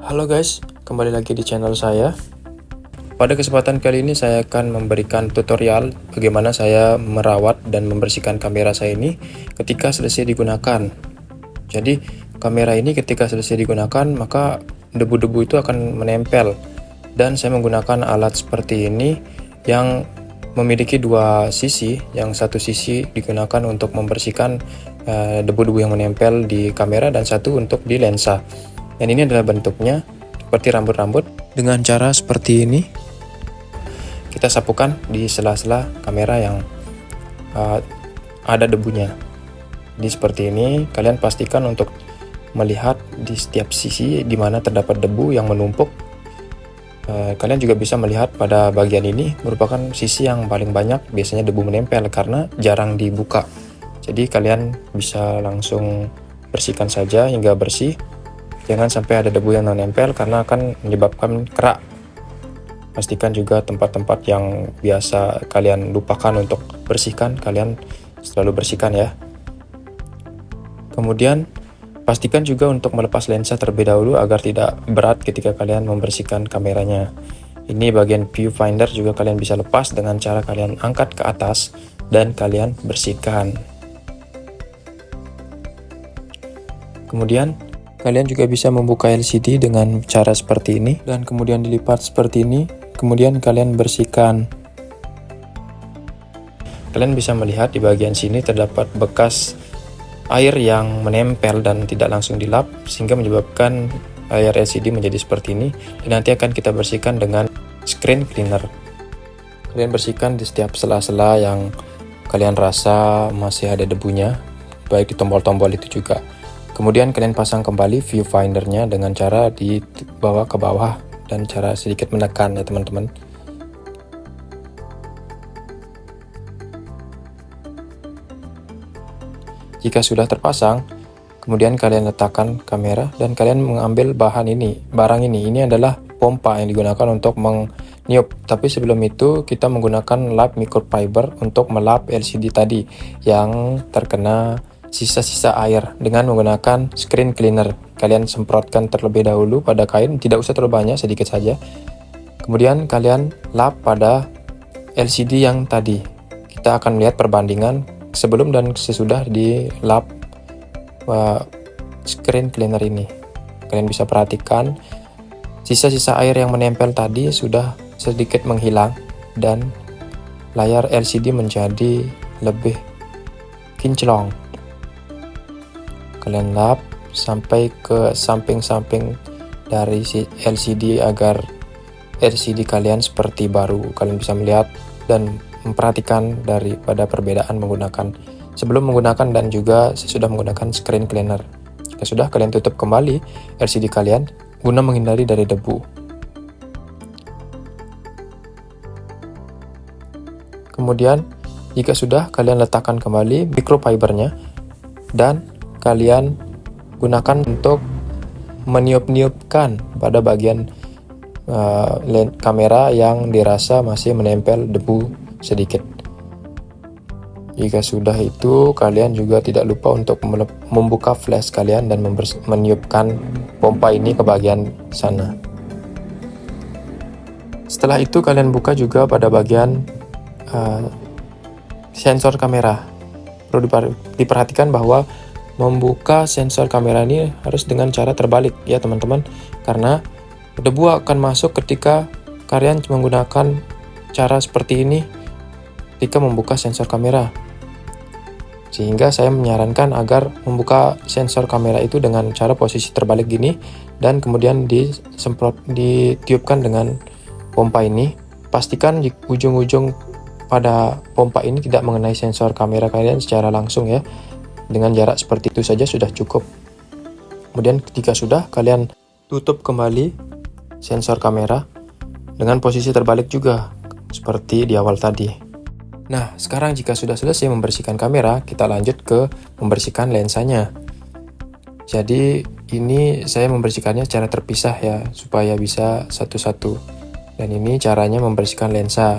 Halo guys, kembali lagi di channel saya. Pada kesempatan kali ini saya akan memberikan tutorial bagaimana saya merawat dan membersihkan kamera saya ini ketika selesai digunakan. Jadi kamera ini ketika selesai digunakan maka debu-debu itu akan menempel, dan saya menggunakan alat seperti ini yang memiliki dua sisi. Yang satu sisi digunakan untuk membersihkan debu-debu yang menempel di kamera dan satu untuk di lensa. Dan ini adalah bentuknya seperti rambut-rambut. Dengan cara seperti ini, kita sapukan di sela-sela kamera yang ada debunya. Jadi seperti ini, kalian pastikan untuk melihat di setiap sisi di mana terdapat debu yang menumpuk. Kalian juga bisa melihat pada bagian ini merupakan sisi yang paling banyak biasanya debu menempel karena jarang dibuka. Jadi kalian bisa langsung bersihkan saja hingga bersih. Jangan sampai ada debu yang menempel karena akan menyebabkan kerak. Pastikan juga tempat-tempat yang biasa kalian lupakan untuk bersihkan, kalian selalu bersihkan ya. Kemudian pastikan juga untuk melepas lensa terlebih dahulu agar tidak berat ketika kalian membersihkan kameranya. Ini bagian viewfinder juga kalian bisa lepas dengan cara kalian angkat ke atas dan kalian bersihkan. Kemudian kalian juga bisa membuka LCD dengan cara seperti ini dan kemudian dilipat seperti ini, kemudian kalian bersihkan. Kalian bisa melihat di bagian sini terdapat bekas air yang menempel dan tidak langsung dilap sehingga menyebabkan layar LCD menjadi seperti ini, dan nanti akan kita bersihkan dengan screen cleaner. Kalian bersihkan di setiap sela-sela yang kalian rasa masih ada debunya, baik di tombol-tombol itu juga. Kemudian kalian pasang kembali viewfindernya dengan cara dibawa ke bawah dan cara sedikit menekan ya teman-teman. Jika sudah terpasang, kemudian kalian letakkan kamera dan kalian mengambil barang ini. Ini adalah pompa yang digunakan untuk meniup. Tapi sebelum itu kita menggunakan lap microfiber untuk melap LCD tadi yang terkena sisa-sisa air dengan menggunakan screen cleaner. Kalian semprotkan terlebih dahulu pada kain, tidak usah terlalu banyak, sedikit saja. Kemudian kalian lap pada LCD yang tadi. Kita akan melihat perbandingan sebelum dan sesudah di lap screen cleaner ini. Kalian bisa perhatikan sisa-sisa air yang menempel tadi sudah sedikit menghilang dan layar LCD menjadi lebih kinclong. Kalian lap sampai ke samping-samping dari LCD agar LCD kalian seperti baru. Kalian bisa melihat dan memperhatikan daripada perbedaan sebelum menggunakan dan juga sesudah menggunakan screen cleaner. Jika sudah, kalian tutup kembali LCD kalian guna menghindari dari debu. Kemudian jika sudah, kalian letakkan kembali microfibernya dan kalian gunakan untuk meniup-niupkan pada bagian kamera yang dirasa masih menempel debu sedikit. Jika sudah itu, kalian juga tidak lupa untuk membuka flash kalian dan meniupkan pompa ini ke bagian sana. Setelah itu kalian buka juga pada bagian sensor kamera. Perlu diperhatikan bahwa membuka sensor kamera ini harus dengan cara terbalik ya teman-teman, karena debu akan masuk ketika kalian menggunakan cara seperti ini ketika membuka sensor kamera. Sehingga saya menyarankan agar membuka sensor kamera itu dengan cara posisi terbalik gini dan kemudian ditiupkan dengan pompa ini. Pastikan ujung-ujung pada pompa ini tidak mengenai sensor kamera kalian secara langsung ya. Dengan jarak seperti itu saja sudah cukup. Kemudian ketika sudah, kalian tutup kembali sensor kamera dengan posisi terbalik juga seperti di awal tadi. Nah, sekarang jika sudah selesai membersihkan kamera, kita lanjut ke membersihkan lensanya. Jadi ini saya membersihkannya secara terpisah ya, supaya bisa satu-satu. Dan ini caranya membersihkan lensa.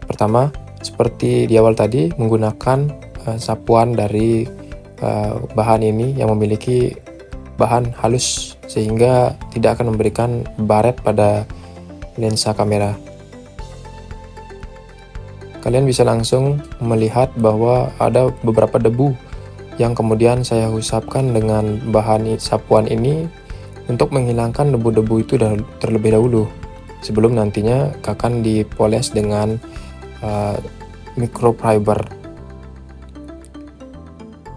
Pertama, seperti di awal tadi, menggunakan sapuan dari bahan ini yang memiliki bahan halus sehingga tidak akan memberikan baret pada lensa kamera. Kalian bisa langsung melihat bahwa ada beberapa debu yang kemudian saya usapkan dengan bahan sapuan ini untuk menghilangkan debu-debu itu terlebih dahulu sebelum nantinya akan dipoles dengan microfiber.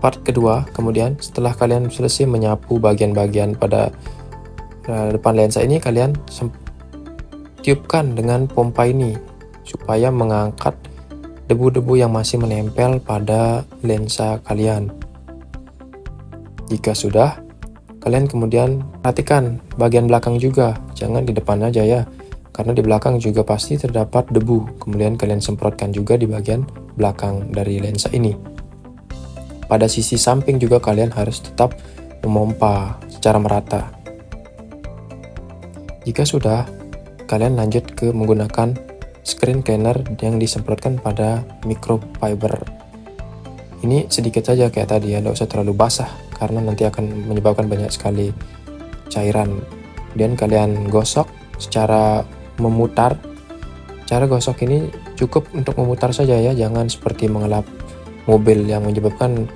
Part kedua, kemudian setelah kalian selesai menyapu bagian-bagian pada depan lensa ini, kalian tiupkan dengan pompa ini supaya mengangkat debu-debu yang masih menempel pada lensa kalian. Jika sudah, kalian kemudian perhatikan bagian belakang juga, jangan di depan aja ya, karena di belakang juga pasti terdapat debu. Kemudian kalian semprotkan juga di bagian belakang dari lensa ini. Pada sisi samping juga kalian harus tetap memompa secara merata. Jika sudah, kalian lanjut ke menggunakan screen cleaner yang disemprotkan pada microfiber. Ini sedikit saja kayak tadi ya, tidak usah terlalu basah karena nanti akan menyebabkan banyak sekali cairan. Dan kalian gosok secara memutar. Cara gosok ini cukup untuk memutar saja ya, jangan seperti mengelap mobil yang menyebabkan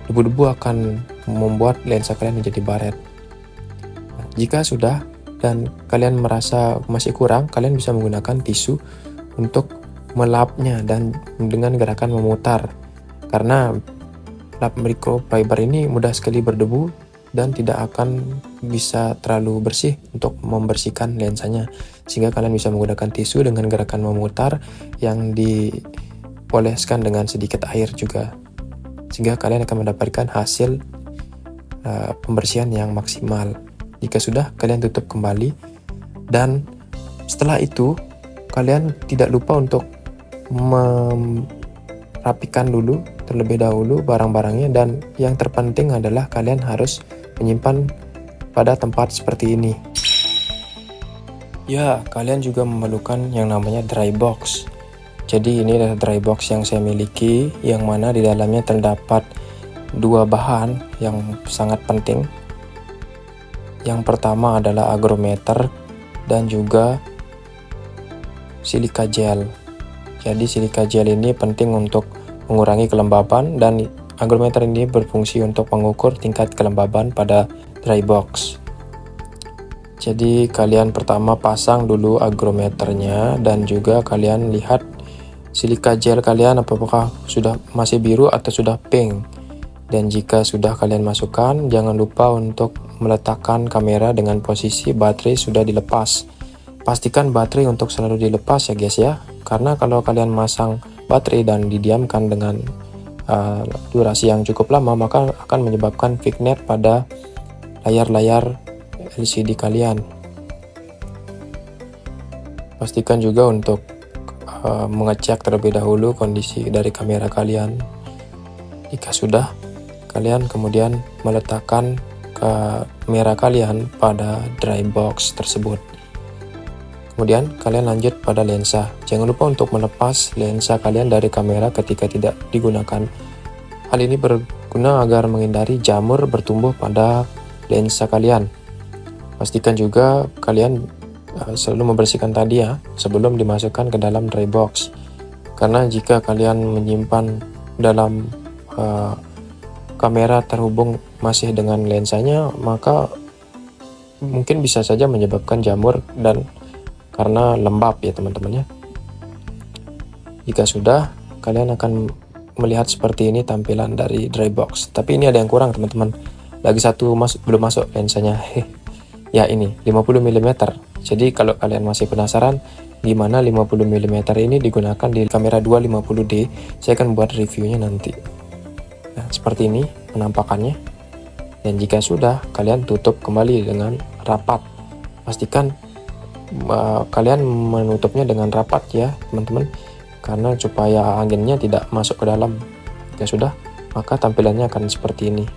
debu-debu akan membuat lensa kalian menjadi baret. Jika sudah dan kalian merasa masih kurang, kalian bisa menggunakan tisu untuk melapnya dan dengan gerakan memutar. Karena lap microfiber ini mudah sekali berdebu dan tidak akan bisa terlalu bersih untuk membersihkan lensanya. Sehingga kalian bisa menggunakan tisu dengan gerakan memutar yang dipoleskan dengan sedikit air juga. Sehingga kalian akan mendapatkan hasil pembersihan yang maksimal. Jika sudah, kalian tutup kembali, dan setelah itu kalian tidak lupa untuk merapikan dulu terlebih dahulu barang-barangnya, dan yang terpenting adalah kalian harus menyimpan pada tempat seperti ini. Ya, kalian juga memerlukan yang namanya dry box. Jadi ini adalah dry box yang saya miliki, yang mana di dalamnya terdapat dua bahan yang sangat penting. Yang pertama adalah agrometer dan juga silika gel. Jadi silika gel ini penting untuk mengurangi kelembaban, dan agrometer ini berfungsi untuk mengukur tingkat kelembaban pada dry box. Jadi kalian pertama pasang dulu agrometernya, dan juga kalian lihat silika gel kalian apakah sudah masih biru atau sudah pink. Dan jika sudah kalian masukkan, jangan lupa untuk meletakkan kamera dengan posisi baterai sudah dilepas. Pastikan baterai untuk selalu dilepas ya guys ya, karena kalau kalian masang baterai dan didiamkan dengan durasi yang cukup lama, maka akan menyebabkan vignette pada layar-layar LCD kalian. Pastikan juga untuk mengecek terlebih dahulu kondisi dari kamera kalian. Jika sudah, kalian kemudian meletakkan kamera kalian pada dry box tersebut. Kemudian kalian lanjut pada lensa. Jangan lupa untuk melepas lensa kalian dari kamera ketika tidak digunakan. Hal ini berguna agar menghindari jamur bertumbuh pada lensa kalian. Pastikan juga kalian selalu membersihkan tadi ya sebelum dimasukkan ke dalam dry box. Karena jika kalian menyimpan dalam kamera terhubung masih dengan lensanya, maka mungkin bisa saja menyebabkan jamur dan karena lembab ya teman-teman ya. Jika sudah, kalian akan melihat seperti ini tampilan dari dry box. Tapi ini ada yang kurang teman-teman. Lagi satu belum masuk lensanya. Ya ini 50 mm. Jadi kalau kalian masih penasaran gimana 50 mm ini digunakan di kamera 250D, saya akan buat reviewnya nanti. Nah, seperti ini penampakannya. Dan jika sudah, kalian tutup kembali dengan rapat. Pastikan kalian menutupnya dengan rapat ya teman-teman, karena supaya anginnya tidak masuk ke dalam. Jika sudah, maka tampilannya akan seperti ini.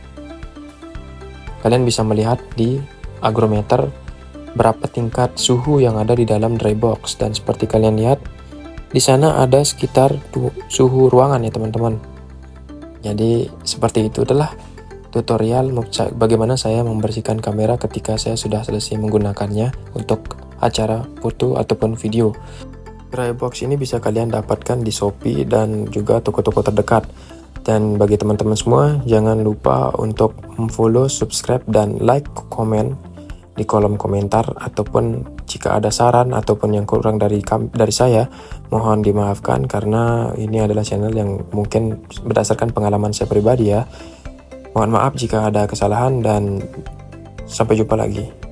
Kalian bisa melihat di agrometer berapa tingkat suhu yang ada di dalam dry box, dan seperti kalian lihat di sana ada sekitar suhu ruangan ya teman-teman. Jadi seperti itu adalah tutorial bagaimana saya membersihkan kamera ketika saya sudah selesai menggunakannya untuk acara foto ataupun video. Firebox ini bisa kalian dapatkan di Shopee dan juga toko-toko terdekat. Dan bagi teman-teman semua, jangan lupa untuk follow, subscribe, dan like, komen di kolom komentar, ataupun jika ada saran ataupun yang kurang dari saya, mohon dimaafkan karena ini adalah channel yang mungkin berdasarkan pengalaman saya pribadi ya. Mohon maaf jika ada kesalahan dan sampai jumpa lagi.